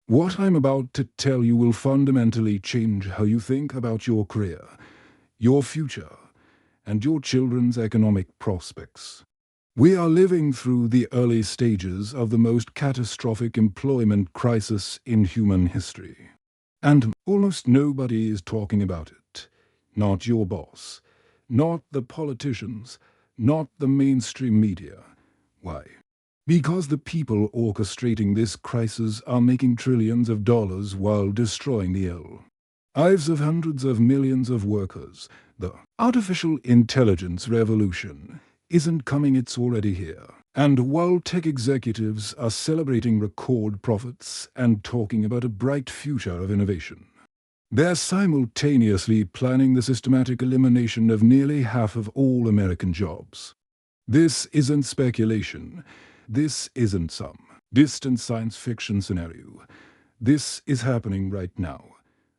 What I'm about to tell you will fundamentally change how you think about your career, your future, and your children's economic prospects. We are living through the early stages of the most catastrophic employment crisis in human history. And almost nobody is talking about it. Not your boss, not the politicians, not the mainstream media. Why? Because the people orchestrating this crisis are making trillions of dollars while destroying the lives of hundreds of millions of workers. The artificial intelligence revolution isn't coming, it's already here. And while tech executives are celebrating record profits and talking about a bright future of innovation, they're simultaneously planning the systematic elimination of nearly half of all American jobs. This isn't speculation. This isn't some distant science fiction scenario. This is happening right now,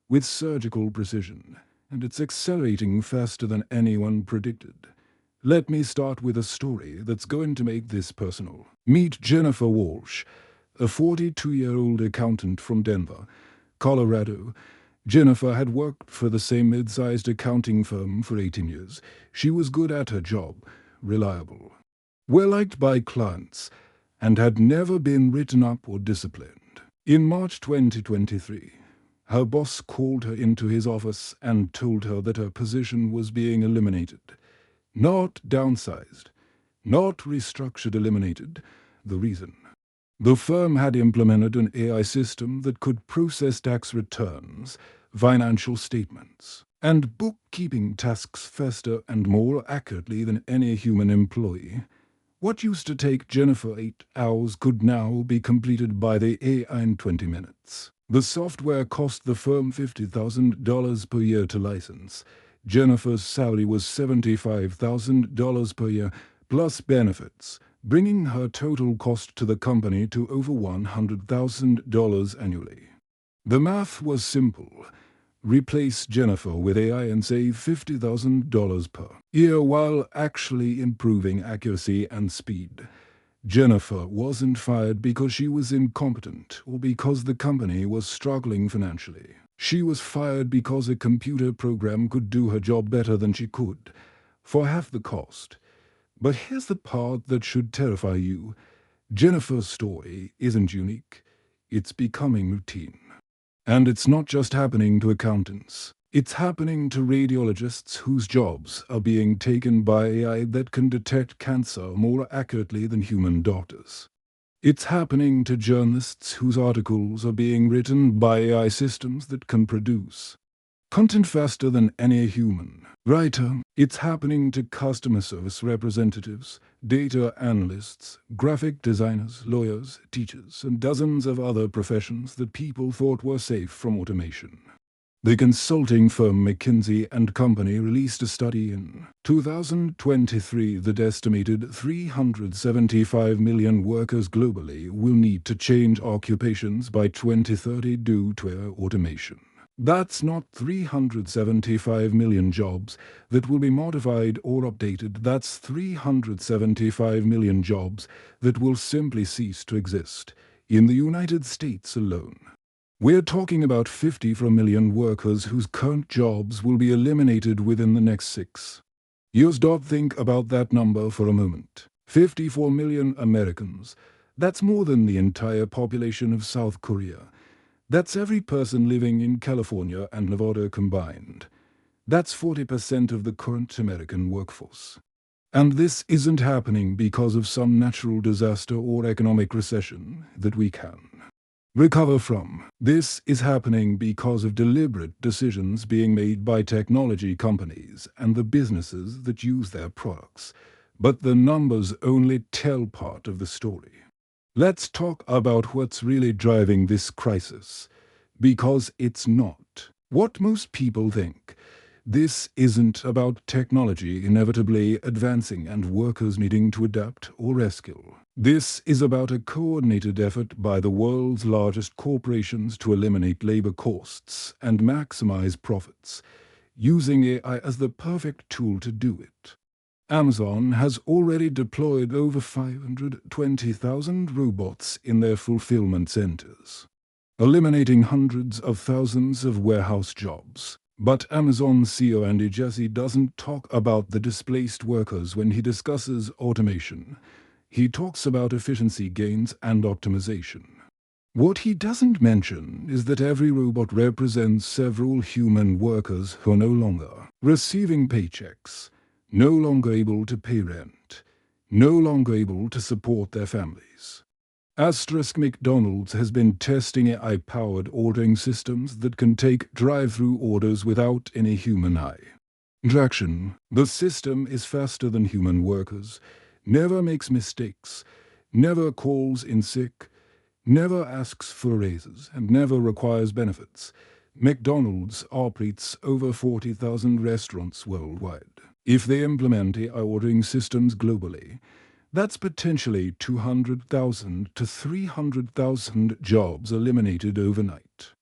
with surgical precision, and it's accelerating faster than anyone predicted. Let me start with a story that's going to make this personal. Meet Jennifer Walsh, a 42-year-old accountant from Denver, Colorado. Jennifer had worked for the same mid-sized accounting firm for 18 years. She was good at her job, reliable, well-liked by clients, and had never been written up or disciplined. In March 2023, her boss called her into his office and told her that her position was being eliminated. Not downsized, not restructured, eliminated. The reason? The firm had implemented an AI system that could process tax returns, financial statements, and bookkeeping tasks faster and more accurately than any human employee. What used to take Jennifer 8 hours could now be completed by the AI in 20 minutes. The software cost the firm $50,000 per year to license. Jennifer's salary was $75,000 per year, plus benefits, bringing her total cost to the company to over $100,000 annually. The math was simple. Replace Jennifer with AI and save $50,000 per year while actually improving accuracy and speed. Jennifer wasn't fired because she was incompetent or because the company was struggling financially. She was fired because a computer program could do her job better than she could, for half the cost. But here's the part that should terrify you. Jennifer's story isn't unique. It's becoming routine. And it's not just happening to accountants. It's happening to radiologists whose jobs are being taken by AI that can detect cancer more accurately than human doctors. It's happening to journalists whose articles are being written by AI systems that can produce content faster than any human writer. It's happening to customer service representatives, data analysts, graphic designers, lawyers, teachers, and dozens of other professions that people thought were safe from automation. The consulting firm McKinsey & Company released a study in 2023 that estimated 375 million workers globally will need to change occupations by 2030 due to automation. That's not 375 million jobs that will be modified or updated. That's 375 million jobs that will simply cease to exist in the United States alone. We're talking about 54 million workers whose current jobs will be eliminated within the next 6 years. Think about that number for a moment. 54 million Americans. That's more than the entire population of South Korea. That's every person living in California and Nevada combined. That's 40% of the current American workforce. And this isn't happening because of some natural disaster or economic recession that we can recover from. This is happening because of deliberate decisions being made by technology companies and the businesses that use their products. But the numbers only tell part of the story. Let's talk about what's really driving this crisis, because it's not what most people think. This isn't about technology inevitably advancing and workers needing to adapt or reskill. This is about a coordinated effort by the world's largest corporations to eliminate labor costs and maximize profits, using AI as the perfect tool to do it. Amazon has already deployed over 520,000 robots in their fulfillment centers. eliminating hundreds of thousands of warehouse jobs. But Amazon CEO Andy Jassy doesn't talk about the displaced workers when he discusses automation. He talks about efficiency gains and optimization. What he doesn't mention is that every robot represents several human workers who are no longer receiving paychecks, no longer able to pay rent, no longer able to support their families. McDonald's has been testing AI-powered ordering systems that can take drive-through orders without any human eye. Traction. The system is faster than human workers, never makes mistakes, never calls in sick, never asks for raises, and never requires benefits. McDonald's operates over 40,000 restaurants worldwide. If they implement AI ordering systems globally, that's potentially 200,000 to 300,000 jobs eliminated overnight.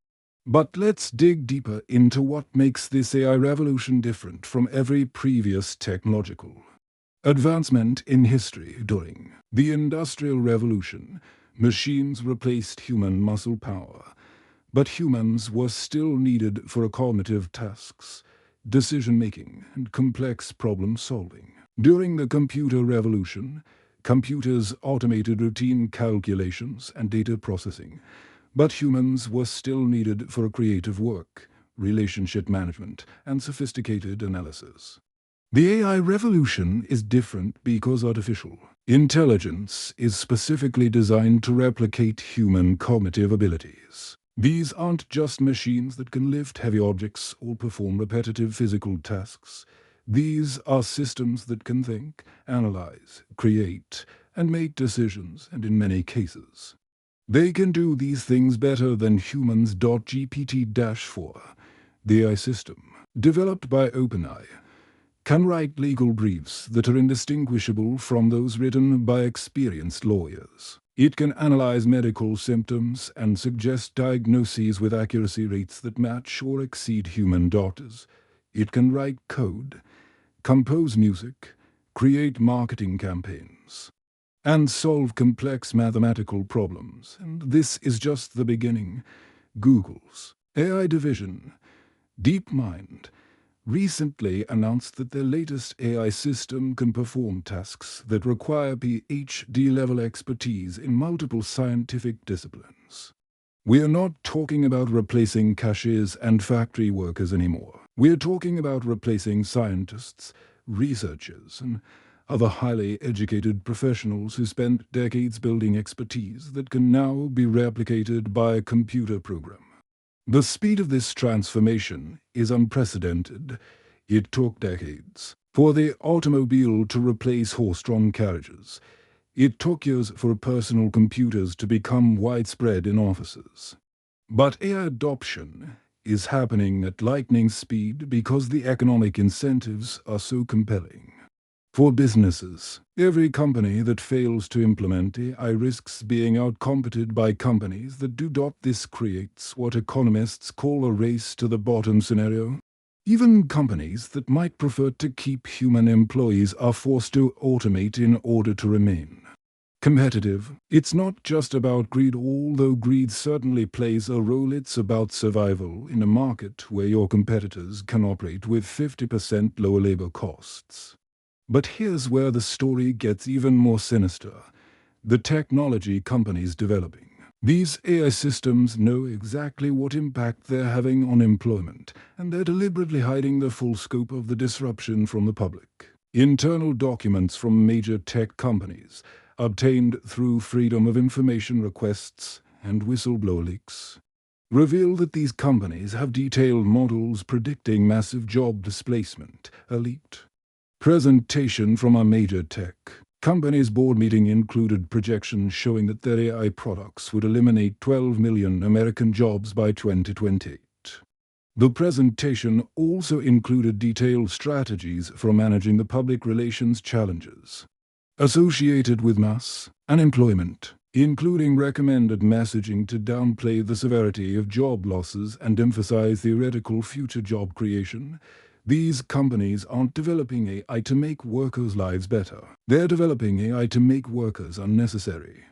But let's dig deeper into what makes this AI revolution different from every previous technological advancement in history. During the Industrial Revolution, machines replaced human muscle power, but humans were still needed for cognitive tasks, decision-making, and complex problem-solving. During the Computer Revolution, computers automated routine calculations and data processing, but humans were still needed for creative work, relationship management, and sophisticated analysis. The AI revolution is different because artificial intelligence is specifically designed to replicate human cognitive abilities. These aren't just machines that can lift heavy objects or perform repetitive physical tasks. These are systems that can think, analyze, create, and make decisions, and in many cases, they can do these things better than humans. GPT-4, the AI system, developed by OpenAI, can write legal briefs that are indistinguishable from those written by experienced lawyers. It can analyze medical symptoms and suggest diagnoses with accuracy rates that match or exceed human doctors. It can write code, compose music, create marketing campaigns, and solve complex mathematical problems. And this is just the beginning. Google's AI division, DeepMind, recently announced that their latest AI system can perform tasks that require PhD-level expertise in multiple scientific disciplines. We are not talking about replacing cashiers and factory workers anymore. We are talking about replacing scientists, researchers, and other highly educated professionals who spent decades building expertise that can now be replicated by a computer program. The speed of this transformation is unprecedented. It took decades for the automobile to replace horse-drawn carriages. It took years for personal computers to become widespread in offices. But AI adoption is happening at lightning speed because the economic incentives are so compelling. For businesses, every company that fails to implement AI risks being outcompeted by companies that do. This creates what economists call a race to the bottom scenario. Even companies that might prefer to keep human employees are forced to automate in order to remain competitive. It's not just about greed, although greed certainly plays a role. It's about survival in a market where your competitors can operate with 50% lower labor costs. But here's where the story gets even more sinister. The technology companies developing these AI systems know exactly what impact they're having on employment, and they're deliberately hiding the full scope of the disruption from the public. Internal documents from major tech companies, obtained through Freedom of Information requests and whistleblower leaks, reveal that these companies have detailed models predicting massive job displacement. A leaked presentation from a major tech company's board meeting included projections showing that their AI products would eliminate 12 million American jobs by 2028. The presentation also included detailed strategies for managing the public relations challenges associated with mass unemployment, including recommended messaging to downplay the severity of job losses and emphasize theoretical future job creation. These companies aren't developing AI to make workers' lives better. They're developing AI to make workers unnecessary.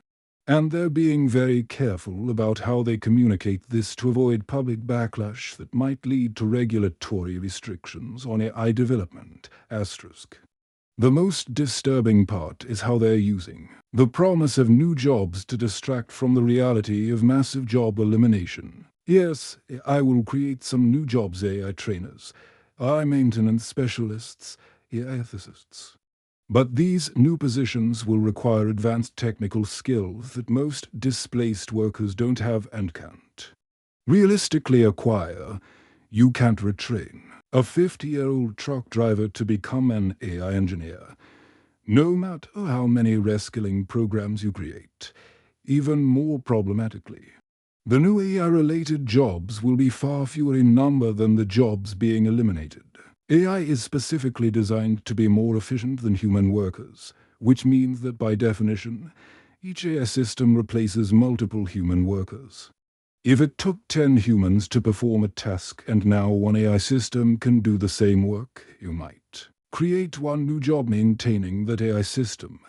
And they're being very careful about how they communicate this to avoid public backlash that might lead to regulatory restrictions on AI development. Asterisk. The most disturbing part is how they're using the promise of new jobs to distract from the reality of massive job elimination. Yes, I will create some new jobs: AI trainers, AI maintenance specialists, AI ethicists. But these new positions will require advanced technical skills that most displaced workers don't have and can't realistically acquire. You can't retrain a 50-year-old truck driver to become an AI engineer, no matter how many reskilling programs you create. Even more problematically, the new AI-related jobs will be far fewer in number than the jobs being eliminated. AI is specifically designed to be more efficient than human workers, which means that by definition, each AI system replaces multiple human workers. If it took 10 humans to perform a task and now one AI system can do the same work, you might create one new job maintaining that AI system,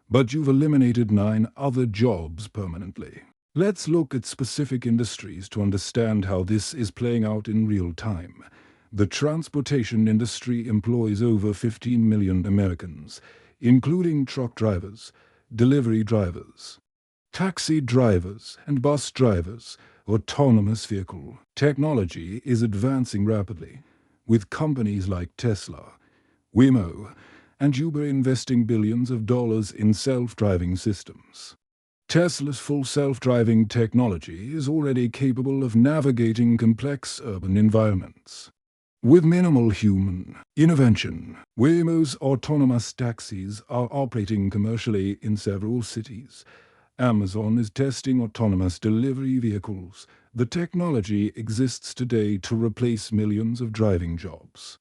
but you've eliminated 9 other jobs permanently. Let's look at specific industries to understand how this is playing out in real time. The transportation industry employs over 15 million Americans, including truck drivers, delivery drivers, taxi drivers, and bus drivers. Autonomous vehicle technology is advancing rapidly, with companies like Tesla, Waymo, and Uber investing billions of dollars in self-driving systems. Tesla's full self-driving technology is already capable of navigating complex urban environments with minimal human intervention. Waymo's autonomous taxis are operating commercially in several cities. Amazon is testing autonomous delivery vehicles. The technology exists today to replace millions of driving jobs.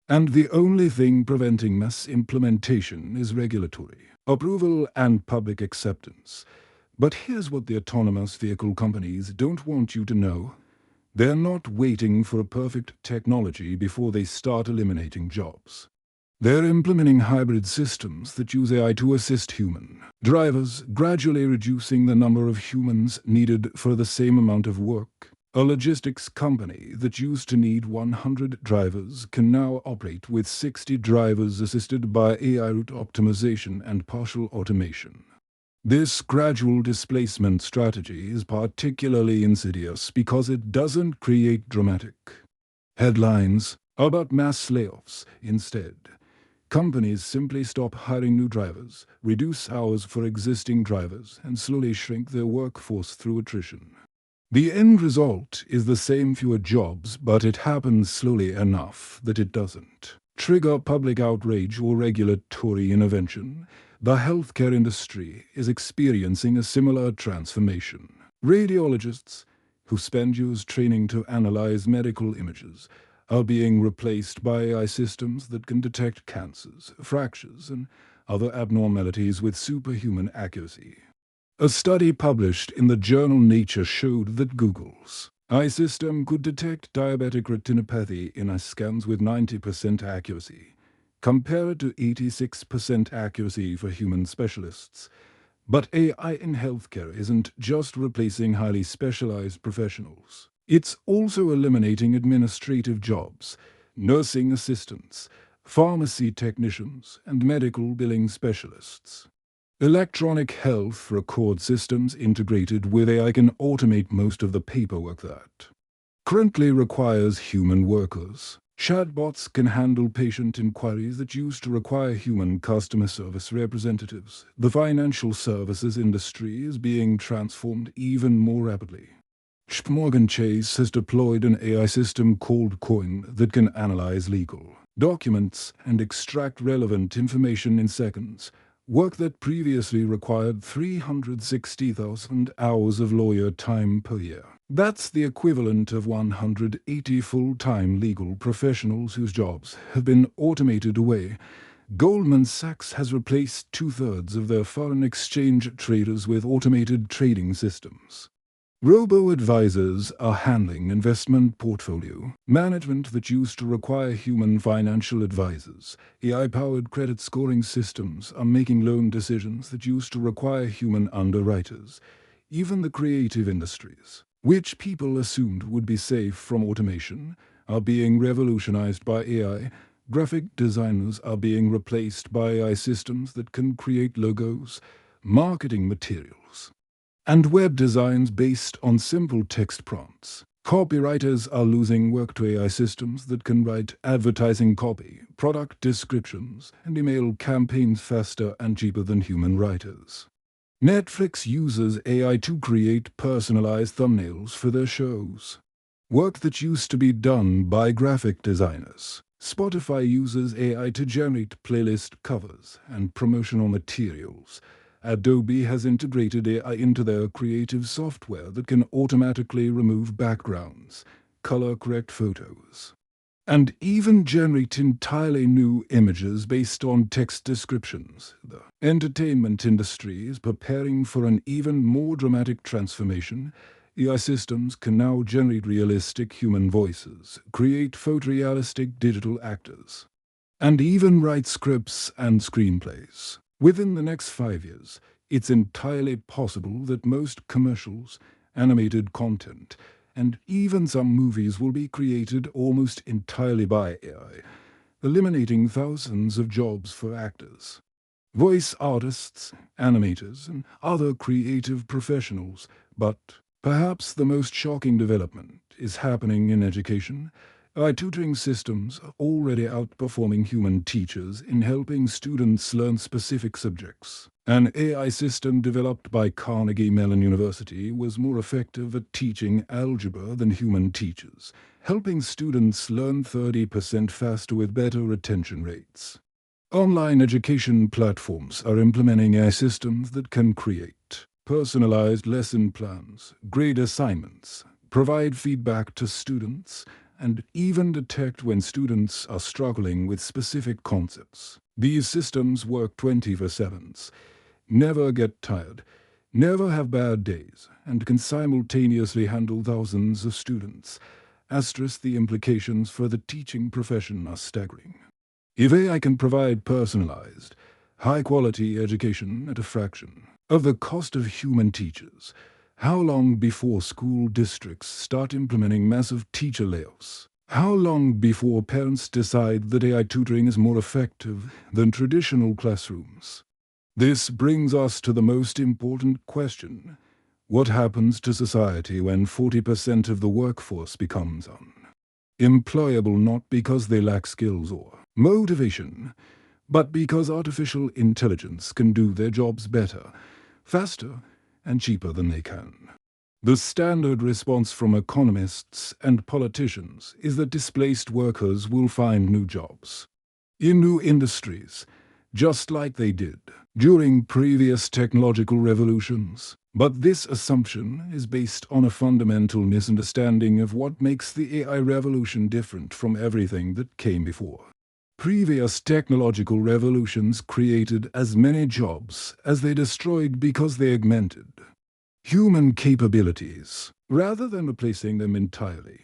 And the only thing preventing mass implementation is regulatory approval and public acceptance. But here's what the autonomous vehicle companies don't want you to know. They're not waiting for a perfect technology before they start eliminating jobs. They're implementing hybrid systems that use AI to assist human drivers, gradually reducing the number of humans needed for the same amount of work. A logistics company that used to need 100 drivers can now operate with 60 drivers assisted by AI route optimization and partial automation. This gradual displacement strategy is particularly insidious because it doesn't create dramatic headlines about mass layoffs. Instead, companies simply stop hiring new drivers, reduce hours for existing drivers, and slowly shrink their workforce through attrition. The end result is the same: fewer jobs, but it happens slowly enough that it doesn't trigger public outrage or regulatory intervention. The healthcare industry is experiencing a similar transformation. Radiologists, who spend years training to analyze medical images, are being replaced by AI systems that can detect cancers, fractures, and other abnormalities with superhuman accuracy. A study published in the journal Nature showed that Google's AI system could detect diabetic retinopathy in eye scans with 90% accuracy, compared to 86% accuracy for human specialists. But AI in healthcare isn't just replacing highly specialized professionals. It's also eliminating administrative jobs, nursing assistants, pharmacy technicians, and medical billing specialists. Electronic health record systems integrated with AI can automate most of the paperwork that currently requires human workers. Chatbots can handle patient inquiries that used to require human customer service representatives. The financial services industry is being transformed even more rapidly. Morgan Chase has deployed an AI system called Coin that can analyze legal documents and extract relevant information in seconds, work that previously required 360,000 hours of lawyer time per year. That's the equivalent of 180 full-time legal professionals whose jobs have been automated away. Goldman Sachs has replaced 2/3 of their foreign exchange traders with automated trading systems. Robo-advisors are handling investment portfolio management that used to require human financial advisors. AI-powered credit scoring systems are making loan decisions that used to require human underwriters. Even the creative industries, which people assumed would be safe from automation, are being revolutionized by AI. Graphic designers are being replaced by AI systems that can create logos, marketing materials, and web designs based on simple text prompts. Copywriters are losing work to AI systems that can write advertising copy, product descriptions, and email campaigns faster and cheaper than human writers. Netflix uses AI to create personalized thumbnails for their shows, work that used to be done by graphic designers. Spotify uses AI to generate playlist covers and promotional materials. Adobe has integrated AI into their creative software that can automatically remove backgrounds, color-correct photos, and even generate entirely new images based on text descriptions. The entertainment industry is preparing for an even more dramatic transformation. AI systems can now generate realistic human voices, create photorealistic digital actors, and even write scripts and screenplays. Within the next 5 years, it's entirely possible that most commercials, animated content, and even some movies will be created almost entirely by AI, eliminating thousands of jobs for actors, voice artists, animators, and other creative professionals. But perhaps the most shocking development is happening in education. AI tutoring systems are already outperforming human teachers in helping students learn specific subjects. An AI system developed by Carnegie Mellon University was more effective at teaching algebra than human teachers, helping students learn 30% faster with better retention rates. Online education platforms are implementing AI systems that can create personalized lesson plans, grade assignments, provide feedback to students, and even detect when students are struggling with specific concepts. These systems work 24/7, never get tired, never have bad days, and can simultaneously handle thousands of students. The implications for the teaching profession are staggering. If AI can provide personalized, high-quality education at a fraction of the cost of human teachers, how long before school districts start implementing massive teacher layoffs? How long before parents decide that AI tutoring is more effective than traditional classrooms? This brings us to the most important question. What happens to society when 40% of the workforce becomes unemployable, not because they lack skills or motivation, but because artificial intelligence can do their jobs better, faster, and cheaper than they can? The standard response from economists and politicians is that displaced workers will find new jobs in new industries, just like they did during previous technological revolutions. But this assumption is based on a fundamental misunderstanding of what makes the AI revolution different from everything that came before. Previous technological revolutions created as many jobs as they destroyed because they augmented human capabilities, rather than replacing them entirely.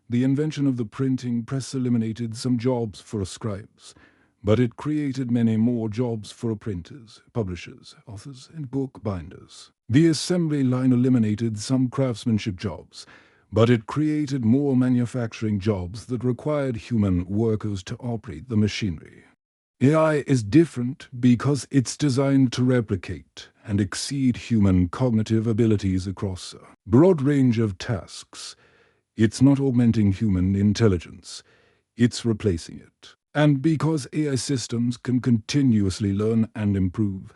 The invention of the printing press eliminated some jobs for scribes, but it created many more jobs for printers, publishers, authors, and bookbinders. The assembly line eliminated some craftsmanship jobs, but it created more manufacturing jobs that required human workers to operate the machinery. AI is different because it's designed to replicate and exceed human cognitive abilities across a broad range of tasks. It's not augmenting human intelligence, it's replacing it. And because AI systems can continuously learn and improve,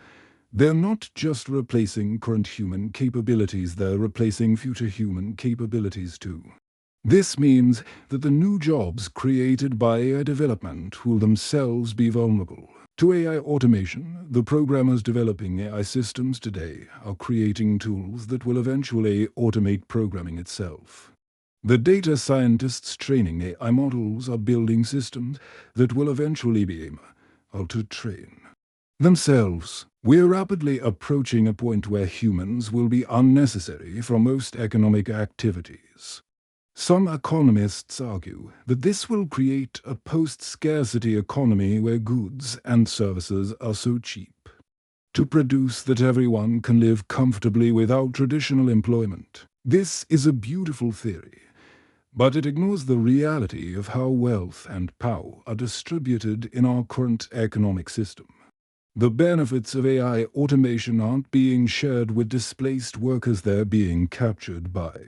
they're not just replacing current human capabilities, they're replacing future human capabilities too. This means that the new jobs created by AI development will themselves be vulnerable to AI automation. The programmers developing AI systems today are creating tools that will eventually automate programming itself. The data scientists training AI models are building systems that will eventually be able to train themselves. We're rapidly approaching a point where humans will be unnecessary for most economic activities. Some economists argue that this will create a post-scarcity economy where goods and services are so cheap to produce that everyone can live comfortably without traditional employment. This is a beautiful theory, but it ignores the reality of how wealth and power are distributed in our current economic system. The benefits of AI automation aren't being shared with displaced workers, they're being captured by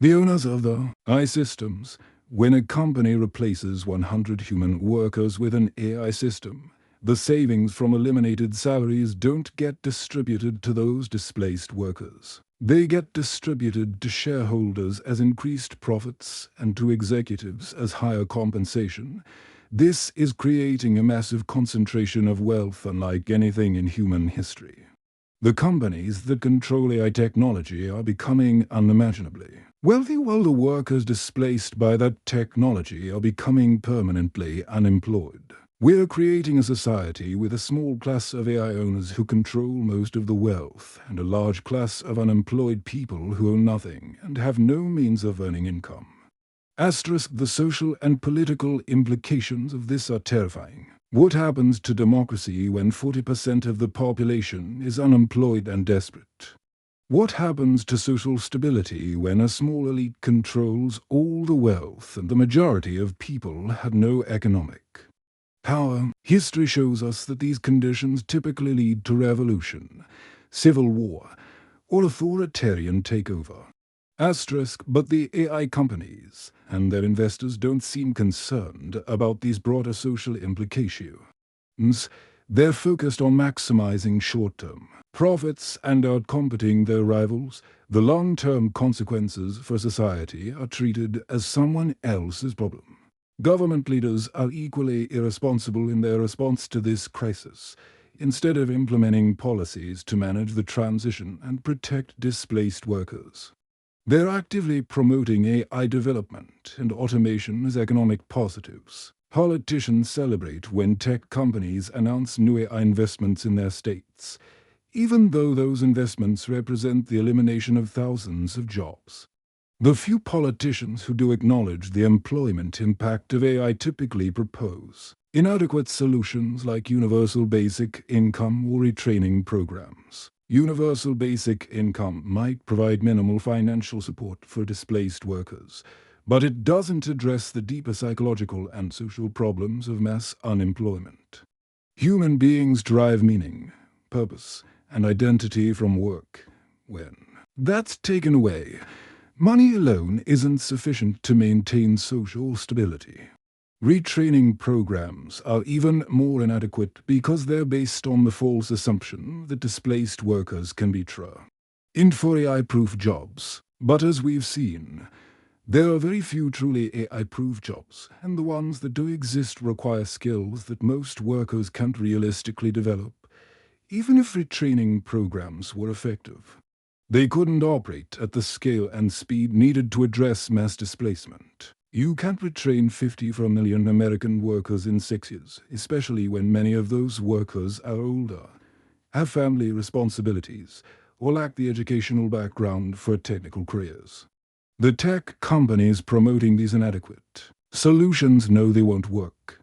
the owners of the AI systems. When a company replaces 100 human workers with an AI system, the savings from eliminated salaries don't get distributed to those displaced workers. They get distributed to shareholders as increased profits and to executives as higher compensation. This is creating a massive concentration of wealth unlike anything in human history. The companies that control AI technology are becoming unimaginably wealthy, while the workers displaced by that technology are becoming permanently unemployed. We're creating a society with a small class of AI owners who control most of the wealth, and a large class of unemployed people who own nothing and have no means of earning income. The social and political implications of this are terrifying. What happens to democracy when 40% of the population is unemployed and desperate? What happens to social stability when a small elite controls all the wealth and the majority of people have no economic power? History shows us that these conditions typically lead to revolution, civil war, or authoritarian takeover. But the AI companies and their investors don't seem concerned about these broader social implications. They're focused on maximizing short-term profits and outcompeting their rivals. The long-term consequences for society are treated as someone else's problem. Government leaders are equally irresponsible in their response to this crisis. Instead of implementing policies to manage the transition and protect displaced workers, they're actively promoting AI development and automation as economic positives. Politicians celebrate when tech companies announce new AI investments in their states, even though those investments represent the elimination of thousands of jobs. The few politicians who do acknowledge the employment impact of AI typically propose inadequate solutions like universal basic income or retraining programs. Universal basic income might provide minimal financial support for displaced workers, but it doesn't address the deeper psychological and social problems of mass unemployment. Human beings derive meaning, purpose, and identity from work. When that's taken away, money alone isn't sufficient to maintain social stability. Retraining programs are even more inadequate because they're based on the false assumption that displaced workers can be in for AI-proof jobs. But as we've seen, there are very few truly AI-proof jobs, and the ones that do exist require skills that most workers can't realistically develop. Even if retraining programs were effective, they couldn't operate at the scale and speed needed to address mass displacement. You can't retrain 50 million American workers in 6 years, especially when many of those workers are older, have family responsibilities, or lack the educational background for technical careers. The tech companies promoting these inadequate solutions know they won't work.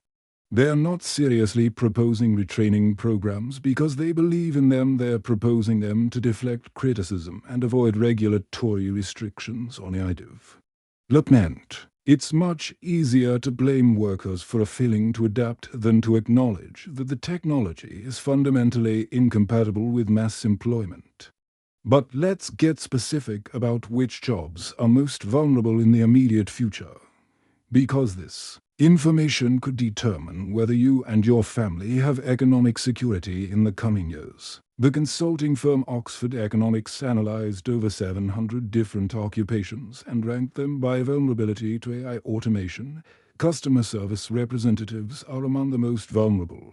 They're not seriously proposing retraining programs because they believe in them. They're proposing them to deflect criticism and avoid regulatory restrictions on AI development. It's much easier to blame workers for failing to adapt than to acknowledge that the technology is fundamentally incompatible with mass employment. But let's get specific about which jobs are most vulnerable in the immediate future, because this information could determine whether you and your family have economic security in the coming years. The consulting firm Oxford Economics analyzed over 700 different occupations and ranked them by vulnerability to AI automation. Customer service representatives are among the most vulnerable,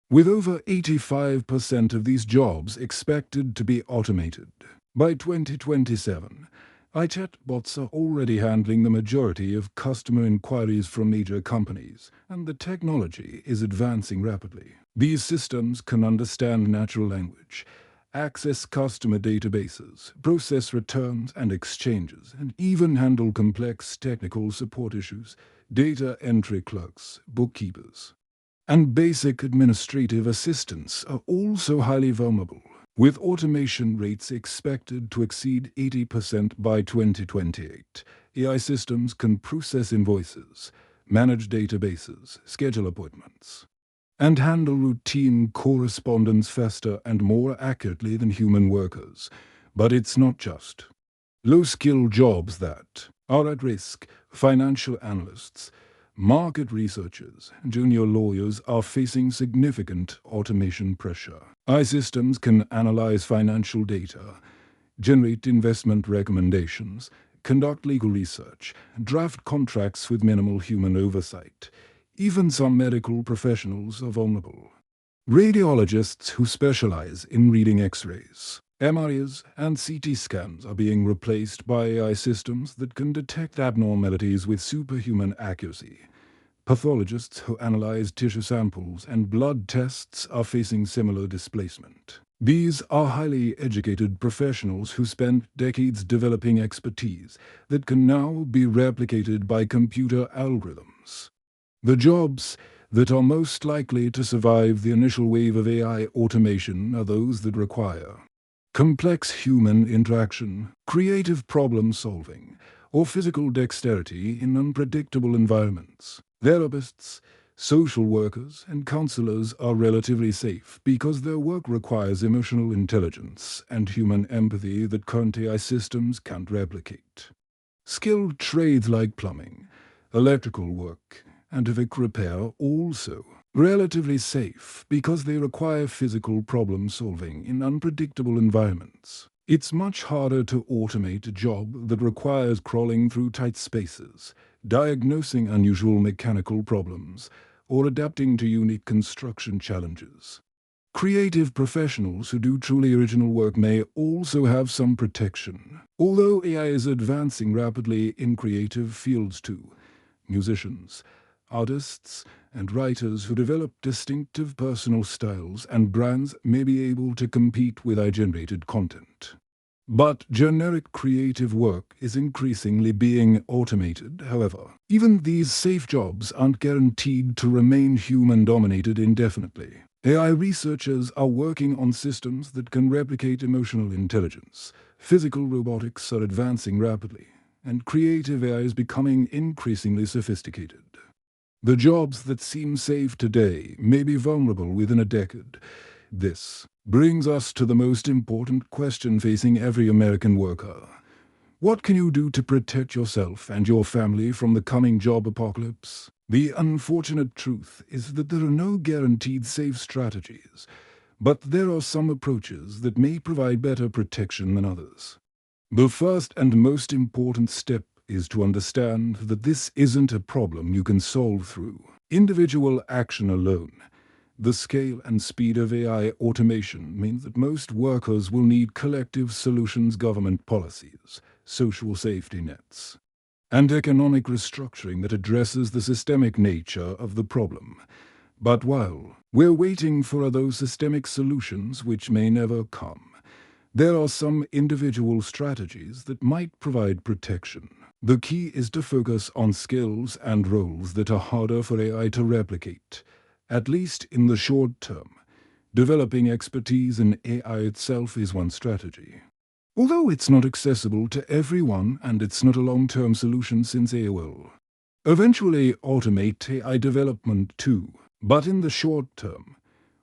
with over 85% of these jobs expected to be automated by 2027. Chatbots are already handling the majority of customer inquiries from major companies, and the technology is advancing rapidly. These systems can understand natural language, access customer databases, process returns and exchanges, and even handle complex technical support issues, data entry clerks, bookkeepers, and basic administrative assistants are also highly vulnerable, with automation rates expected to exceed 80% by 2028. AI systems can process invoices, manage databases, schedule appointments, and handle routine correspondence faster and more accurately than human workers. But it's not just low-skill jobs that are at risk. Financial analysts, market researchers, and junior lawyers are facing significant automation pressure. AI systems can analyze financial data, generate investment recommendations, conduct legal research, draft contracts with minimal human oversight. Even some medical professionals are vulnerable. Radiologists who specialize in reading X-rays, MRIs, and CT scans are being replaced by AI systems that can detect abnormalities with superhuman accuracy. Pathologists who analyze tissue samples and blood tests are facing similar displacement. These are highly educated professionals who spent decades developing expertise that can now be replicated by computer algorithms. The jobs that are most likely to survive the initial wave of AI automation are those that require complex human interaction, creative problem-solving, or physical dexterity in unpredictable environments. Therapists, social workers, and counselors are relatively safe because their work requires emotional intelligence and human empathy that current AI systems can't replicate. Skilled trades like plumbing, electrical work, and civic repair also relatively safe because they require physical problem-solving in unpredictable environments. It's much harder to automate a job that requires crawling through tight spaces, diagnosing unusual mechanical problems, or adapting to unique construction challenges. Creative professionals who do truly original work may also have some protection. Although AI is advancing rapidly in creative fields too, musicians, artists, and writers who develop distinctive personal styles and brands may be able to compete with AI-generated content. But generic creative work is increasingly being automated, however. Even these safe jobs aren't guaranteed to remain human-dominated indefinitely. AI researchers are working on systems that can replicate emotional intelligence. Physical robotics are advancing rapidly, and creative AI is becoming increasingly sophisticated. The jobs that seem safe today may be vulnerable within a decade. This brings us to the most important question facing every American worker. What can you do to protect yourself and your family from the coming job apocalypse? The unfortunate truth is that there are no guaranteed safe strategies, but there are some approaches that may provide better protection than others. The first and most important step is to understand that this isn't a problem you can solve through individual action alone. The scale and speed of AI automation means that most workers will need collective solutions, government policies, social safety nets, and economic restructuring that addresses the systemic nature of the problem. But while we're waiting for those systemic solutions, which may never come, there are some individual strategies that might provide protection. The key is to focus on skills and roles that are harder for AI to replicate, at least in the short term. Developing expertise in AI itself is one strategy. Although it's not accessible to everyone and it's not a long-term solution since AI will eventually automate AI development too. But in the short term,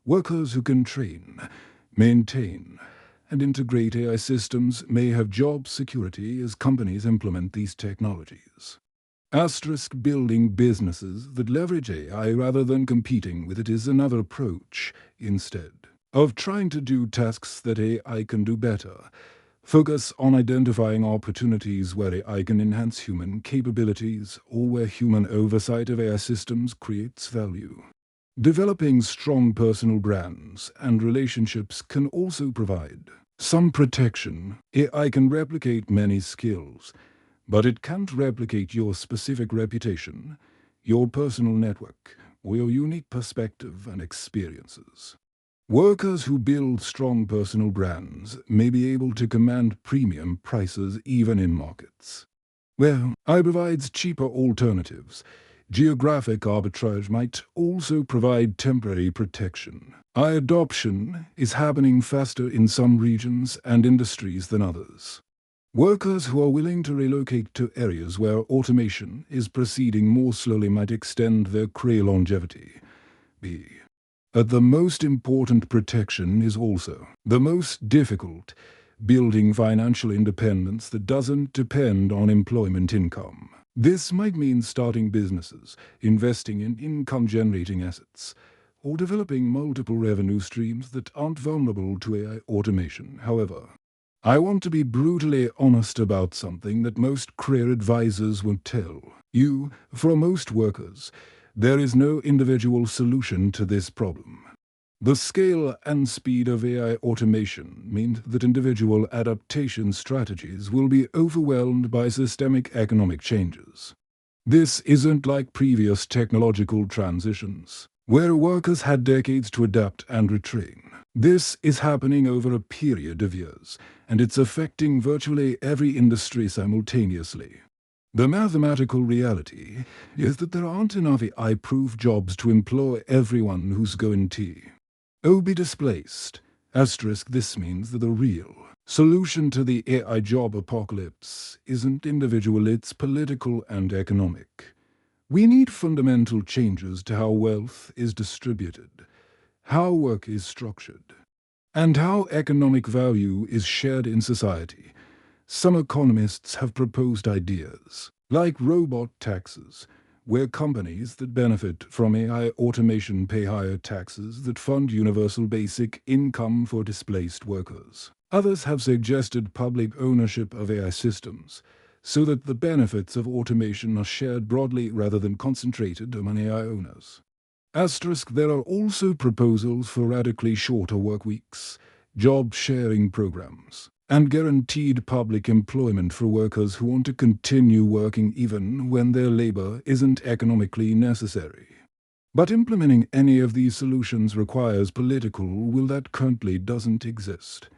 workers who can train, maintain, and integrate AI systems may have job security as companies implement these technologies. Building businesses that leverage AI rather than competing with it is another approach. Instead of trying to do tasks that AI can do better, focus on identifying opportunities where AI can enhance human capabilities or where human oversight of AI systems creates value. Developing strong personal brands and relationships can also provide Some protection. AI can replicate many skills, but it can't replicate your specific reputation, your personal network, or your unique perspective and experiences. Workers who build strong personal brands may be able to command premium prices even in markets where AI provides cheaper alternatives. Geographic arbitrage might also provide temporary protection. AI adoption is happening faster in some regions and industries than others. Workers who are willing to relocate to areas where automation is proceeding more slowly might extend their career longevity. B. The most important protection is also the most difficult, building financial independence that doesn't depend on employment income. This might mean starting businesses, investing in income-generating assets, or developing multiple revenue streams that aren't vulnerable to AI automation. However, I want to be brutally honest about something that most career advisors won't tell you. For most workers, there is no individual solution to this problem. The scale and speed of AI automation mean that individual adaptation strategies will be overwhelmed by systemic economic changes. This isn't like previous technological transitions, where workers had decades to adapt and retrain. This is happening over a period of years, and it's affecting virtually every industry simultaneously. The mathematical reality is that there aren't enough AI-proof jobs to employ everyone who's going to be displaced. This means that the real solution to the AI job apocalypse isn't individual, it's political and economic. We need fundamental changes to how wealth is distributed, how work is structured, and how economic value is shared in society. Some economists have proposed ideas, like robot taxes, where companies that benefit from AI automation pay higher taxes that fund universal basic income for displaced workers. Others have suggested public ownership of AI systems, so that the benefits of automation are shared broadly rather than concentrated among AI owners. There are also proposals for radically shorter work weeks, job-sharing programs, and guaranteed public employment for workers who want to continue working even when their labor isn't economically necessary. But implementing any of these solutions requires political will that currently doesn't exist.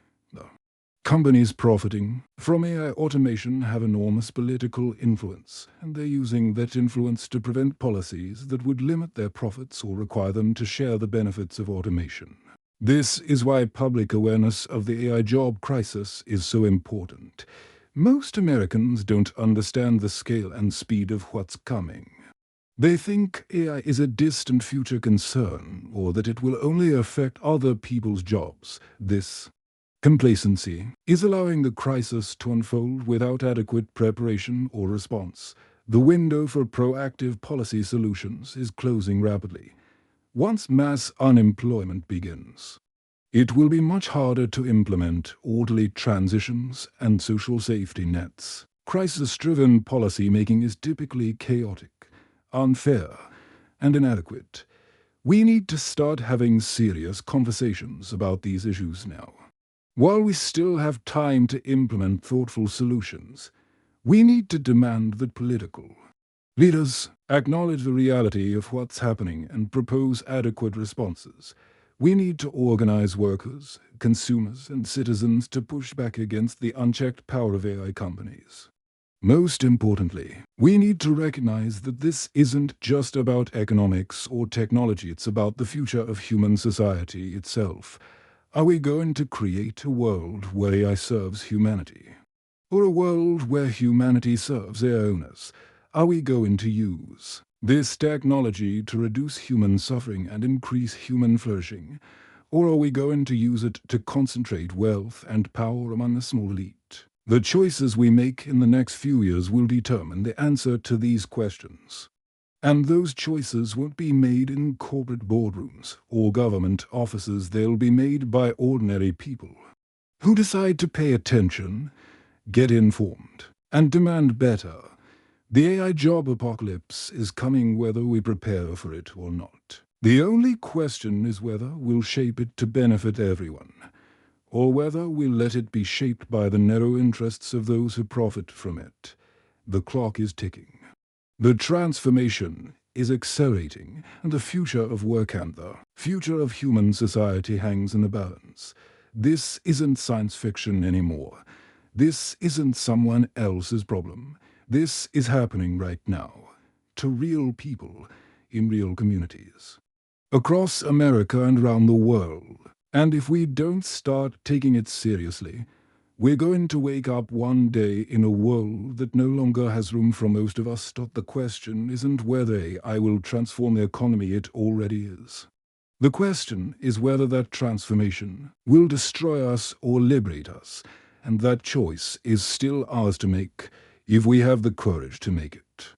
Companies profiting from AI automation have enormous political influence, and they're using that influence to prevent policies that would limit their profits or require them to share the benefits of automation. This is why public awareness of the AI job crisis is so important. Most Americans don't understand the scale and speed of what's coming. They think AI is a distant future concern, or that it will only affect other people's jobs. This complacency is allowing the crisis to unfold without adequate preparation or response. The window for proactive policy solutions is closing rapidly. Once mass unemployment begins, it will be much harder to implement orderly transitions and social safety nets. Crisis-driven policy making is typically chaotic, unfair, and inadequate. We need to start having serious conversations about these issues now. While we still have time to implement thoughtful solutions, we need to demand that political leaders acknowledge the reality of what's happening and propose adequate responses. We need to organize workers, consumers, and citizens to push back against the unchecked power of AI companies. Most importantly, we need to recognize that this isn't just about economics or technology, it's about the future of human society itself. Are we going to create a world where AI serves humanity? Or a world where humanity serves their owners? Are we going to use this technology to reduce human suffering and increase human flourishing? Or are we going to use it to concentrate wealth and power among a small elite? The choices we make in the next few years will determine the answer to these questions. And those choices won't be made in corporate boardrooms or government offices. They'll be made by ordinary people who decide to pay attention, get informed, and demand better. The AI job apocalypse is coming whether we prepare for it or not. The only question is whether we'll shape it to benefit everyone, or whether we'll let it be shaped by the narrow interests of those who profit from it. The clock is ticking. The transformation is accelerating, and the future of work and the future of human society hangs in the balance. This isn't science fiction anymore. This isn't someone else's problem. This is happening right now, to real people in real communities, across America and around the world. And if we don't start taking it seriously, we're going to wake up one day in a world that no longer has room for most of us. The question isn't whether AI will transform the economy, it already is. The question is whether that transformation will destroy us or liberate us, and that choice is still ours to make if we have the courage to make it.